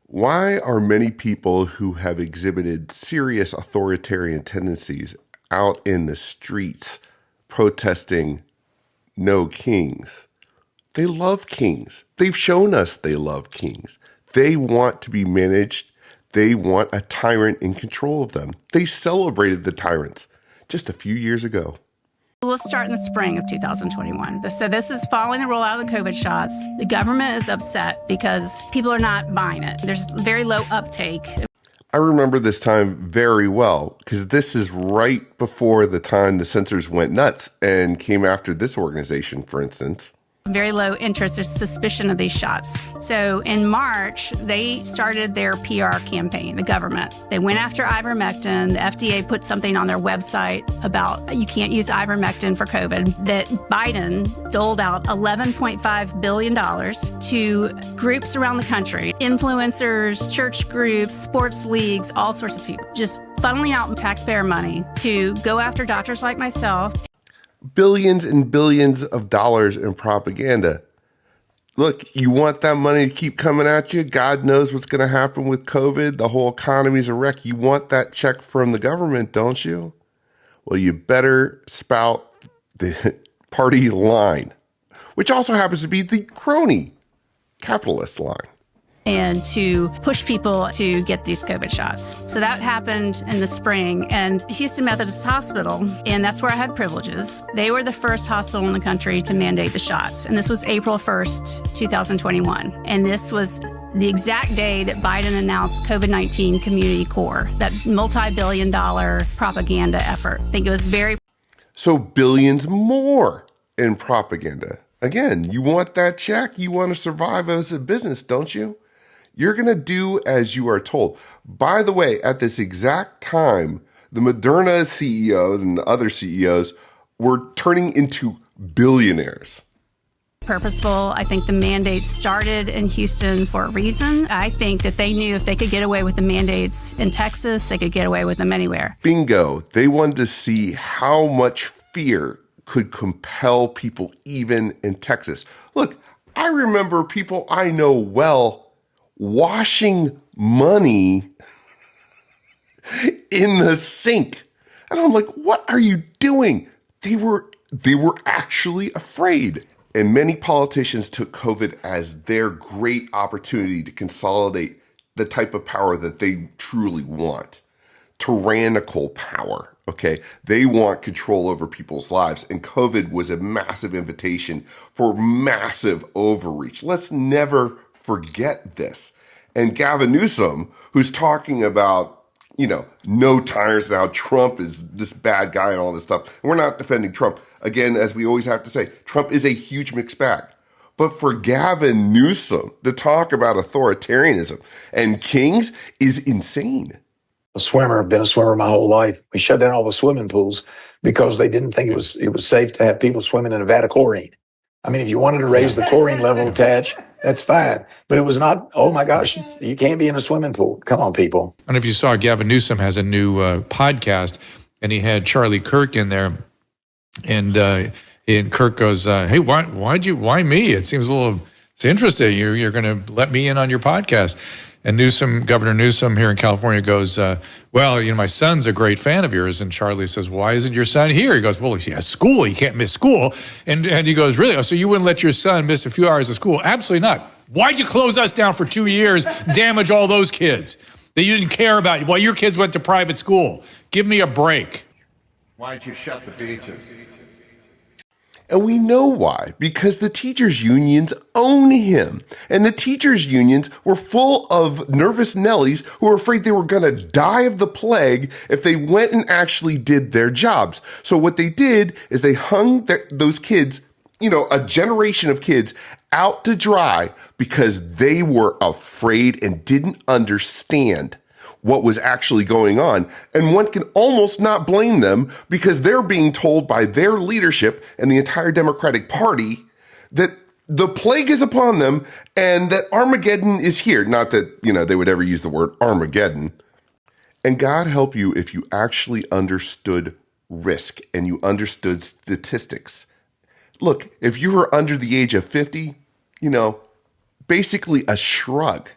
Why are many people who have exhibited serious authoritarian tendencies out in the streets protesting no kings? They love kings. They've shown us they love kings. They want to be managed. They want a tyrant in control of them. They celebrated the tyrants just a few years ago. We'll start in the spring of 2021. So this is following the rollout of the COVID shots. The government is upset because people are not buying it. There's very low uptake. I remember this time very well because this is right before the time the censors went nuts and came after this organization, for instance. Very low interest or suspicion of these shots. So in March, they started their PR campaign, the government. They went after ivermectin. The FDA put something on their website about you can't use ivermectin for COVID. That Biden doled out $11.5 billion to groups around the country, influencers, church groups, sports leagues, all sorts of people, just funneling out taxpayer money to go after doctors like myself. Billions and billions of dollars in propaganda. Look, you want that money to keep coming at you? God knows what's going to happen with COVID. The whole economy's a wreck. You want that check from the government, don't you? Well, you better spout the party line, which also happens to be the Crony capitalist line. And to push people to get these COVID shots. So that happened in the spring. And Houston Methodist Hospital, and that's where I had privileges, they were the first hospital in the country to mandate the shots. And this was April 1st, 2021. And this was the exact day that Biden announced COVID-19 Community Corps, that multi-billion-dollar propaganda effort. I think it was very... So billions more in propaganda. Again, you want that check? You want to survive as a business, don't you? You're going to do as you are told. By the way, at this exact time, the Moderna CEOs and other CEOs were turning into billionaires. Purposeful. I think the mandates started in Houston for a reason. I think that they knew if they could get away with the mandates in Texas, they could get away with them anywhere. Bingo. They wanted to see how much fear could compel people even in Texas. Look, I remember people I know well washing money in the sink. And I'm like, what are you doing? They were actually afraid. And many politicians took COVID as their great opportunity to consolidate the type of power that they truly want. Tyrannical power, okay? They want control over people's lives. And COVID was a massive invitation for massive overreach. Let's never forget this. And Gavin Newsom, who's talking about, no tires now, Trump is this bad guy and all this stuff. And we're not defending Trump. Again, as we always have to say, Trump is a huge mixed bag. But for Gavin Newsom to talk about authoritarianism and kings is insane. A swimmer, I've been a swimmer my whole life. We shut down all the swimming pools because they didn't think it was safe to have people swimming in a vat of chlorine. I mean, if you wanted to raise the chlorine level attached, that's fine. But it was not, oh my gosh, you can't be in a swimming pool. Come on, people. I don't know if you saw, Gavin Newsom has a new podcast, and he had Charlie Kirk in there. And Kirk goes, hey, why me? It seems it's interesting. You're going to let me in on your podcast. And Governor Newsom here in California goes, well, my son's a great fan of yours. And Charlie says, why isn't your son here? He goes, well, he has school. He can't miss school. And he goes, really? Oh, so you wouldn't let your son miss a few hours of school? Absolutely not. Why'd you close us down for 2 years, damage all those kids that you didn't care about? Well, your kids went to private school. Give me a break. Why'd you shut the beaches? And we know why, because the teachers' unions own him. And the teachers' unions were full of nervous Nellies who were afraid they were going to die of the plague if they went and actually did their jobs. So what they did is they hung those kids, a generation of kids out to dry because they were afraid and didn't understand what was actually going on. And one can almost not blame them because they're being told by their leadership and the entire Democratic Party that the plague is upon them and that Armageddon is here. Not that, they would ever use the word Armageddon. And God help you if you actually understood risk and you understood statistics. Look, if you were under the age of 50, basically a shrug.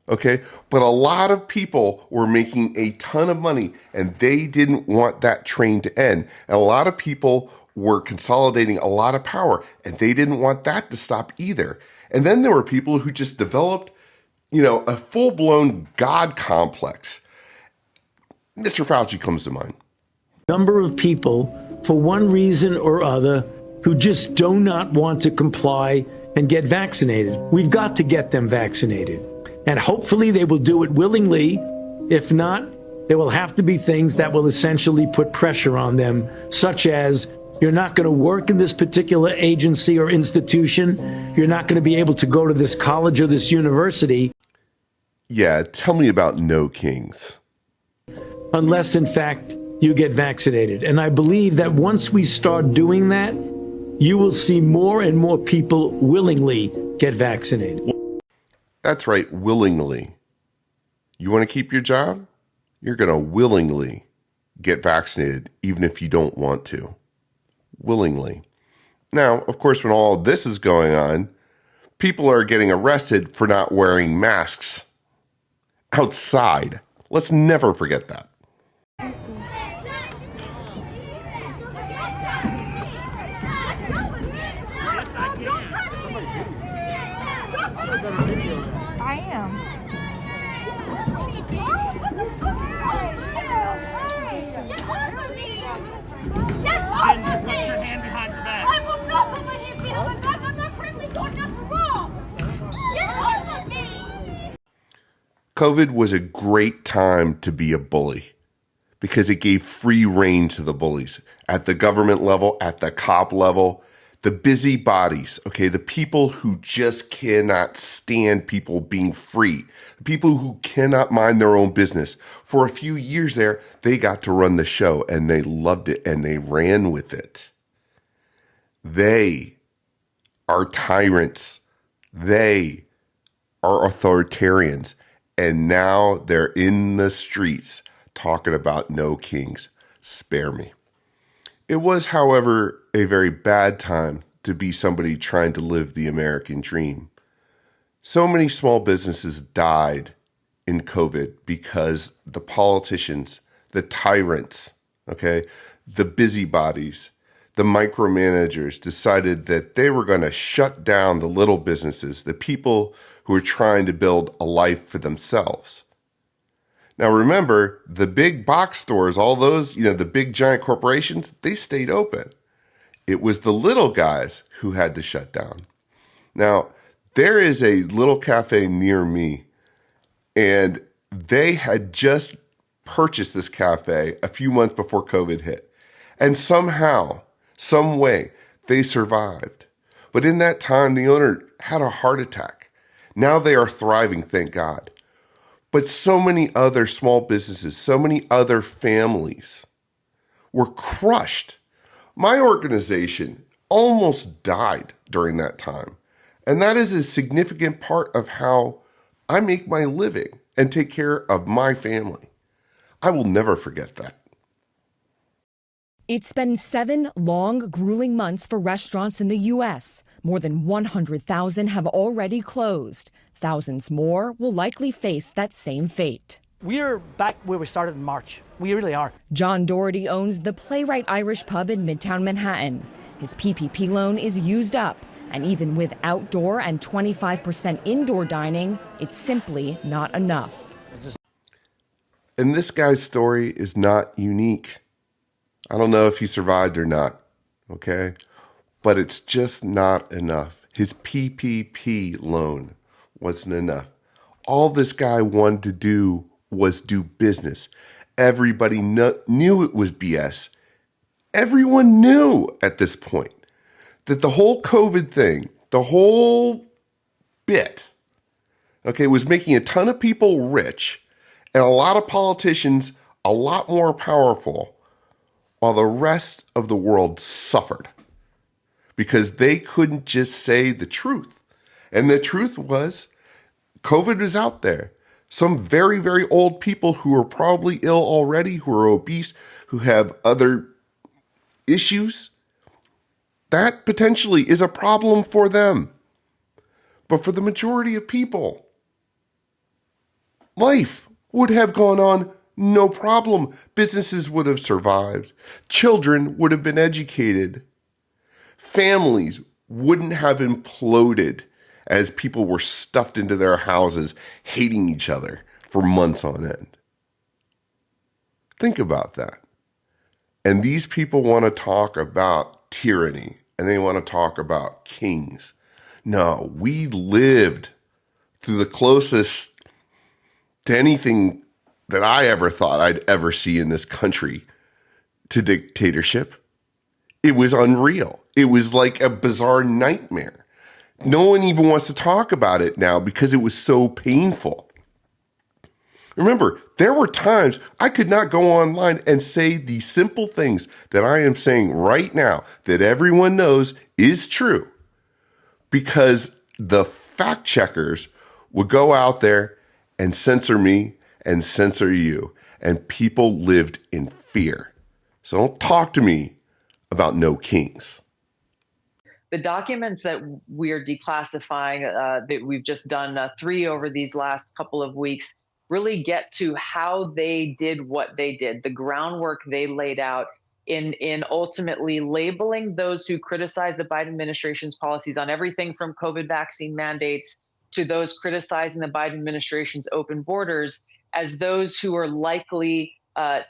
Okay. But a lot of people were making a ton of money and they didn't want that train to end. And a lot of people were consolidating a lot of power and they didn't want that to stop either. And then there were people who just developed, a full-blown God complex. Mr. Fauci comes to mind. Number of people, for one reason or other, who just do not want to comply and get vaccinated. We've got to get them vaccinated. And hopefully they will do it willingly. If not, there will have to be things that will essentially put pressure on them, such as you're not going to work in this particular agency or institution. You're not going to be able to go to this college or this university. Yeah, tell me about no kings. Unless, in fact, you get vaccinated. And I believe that once we start doing that, you will see more and more people willingly get vaccinated. That's right, willingly. You want to keep your job? You're going to willingly get vaccinated, even if you don't want to. Willingly. Now, of course, when all this is going on, people are getting arrested for not wearing masks outside. Let's never forget that. I am. Put your hand behind your back. I will not put my hand behind my back. I'm not friendly, doing nothing wrong. Get off of me. COVID was a great time to be a bully because it gave free rein to the bullies at the government level, at the cop level, the busybodies, okay, the people who just cannot stand people being free, the people who cannot mind their own business. For a few years there, they got to run the show and they loved it and they ran with it. They are tyrants. They are authoritarians. And now they're in the streets talking about no kings. Spare me. It was, however, a very bad time to be somebody trying to live the American dream. So many small businesses died in COVID because the politicians, the tyrants, okay, the busybodies, the micromanagers decided that they were going to shut down the little businesses, the people who were trying to build a life for themselves. Now remember, the big box stores, all those, the big giant corporations, they stayed open. It was the little guys who had to shut down. Now, there is a little cafe near me, and they had just purchased this cafe a few months before COVID hit. And somehow, some way, they survived. But in that time, the owner had a heart attack. Now they are thriving, thank God. But so many other small businesses, so many other families were crushed. My organization almost died during that time. And that is a significant part of how I make my living and take care of my family. I will never forget that. It's been 7 long, grueling months for restaurants in the U.S. More than 100,000 have already closed. Thousands more will likely face that same fate. We're back where we started in March. We really are. John Doherty owns the Playwright Irish Pub in Midtown Manhattan. His PPP loan is used up, and even with outdoor and 25% indoor dining, it's simply not enough. And this guy's story is not unique. I don't know if he survived or not, okay? But it's just not enough. His PPP loan wasn't enough. All this guy wanted to do was do business. Everybody knew it was BS. Everyone knew at this point that the whole COVID thing, the whole bit, okay, was making a ton of people rich and a lot of politicians a lot more powerful while the rest of the world suffered because they couldn't just say the truth. And the truth was, COVID is out there. Some very, very old people who are probably ill already, who are obese, who have other issues, that potentially is a problem for them. But for the majority of people, Life would have gone on no problem. Businesses would have survived. Children would have been educated. Families wouldn't have imploded as people were stuffed into their houses, hating each other for months on end. Think about that. And these people want to talk about tyranny, and they want to talk about kings. No, we lived through the closest to anything that I ever thought I'd ever see in this country to dictatorship. It was unreal. It was like a bizarre nightmare. No one even wants to talk about it now because it was so painful. Remember, there were times I could not go online and say the simple things that I am saying right now that everyone knows is true, because the fact checkers would go out there and censor me and censor you, and people lived in fear. So don't talk to me about no kings. The documents that we're declassifying, that we've just done 3 over these last couple of weeks, really get to how they did what they did, the groundwork they laid out in ultimately labeling those who criticize the Biden administration's policies on everything from COVID vaccine mandates to those criticizing the Biden administration's open borders as those who are likely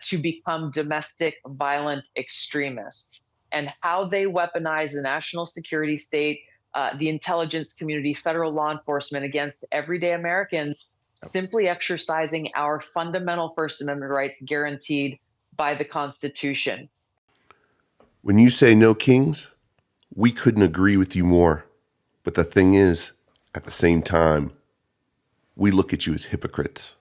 to become domestic violent extremists, and how they weaponize the national security state, the intelligence community, federal law enforcement against everyday Americans, simply exercising our fundamental First Amendment rights guaranteed by the Constitution. When you say no kings, we couldn't agree with you more. But the thing is, at the same time, we look at you as hypocrites.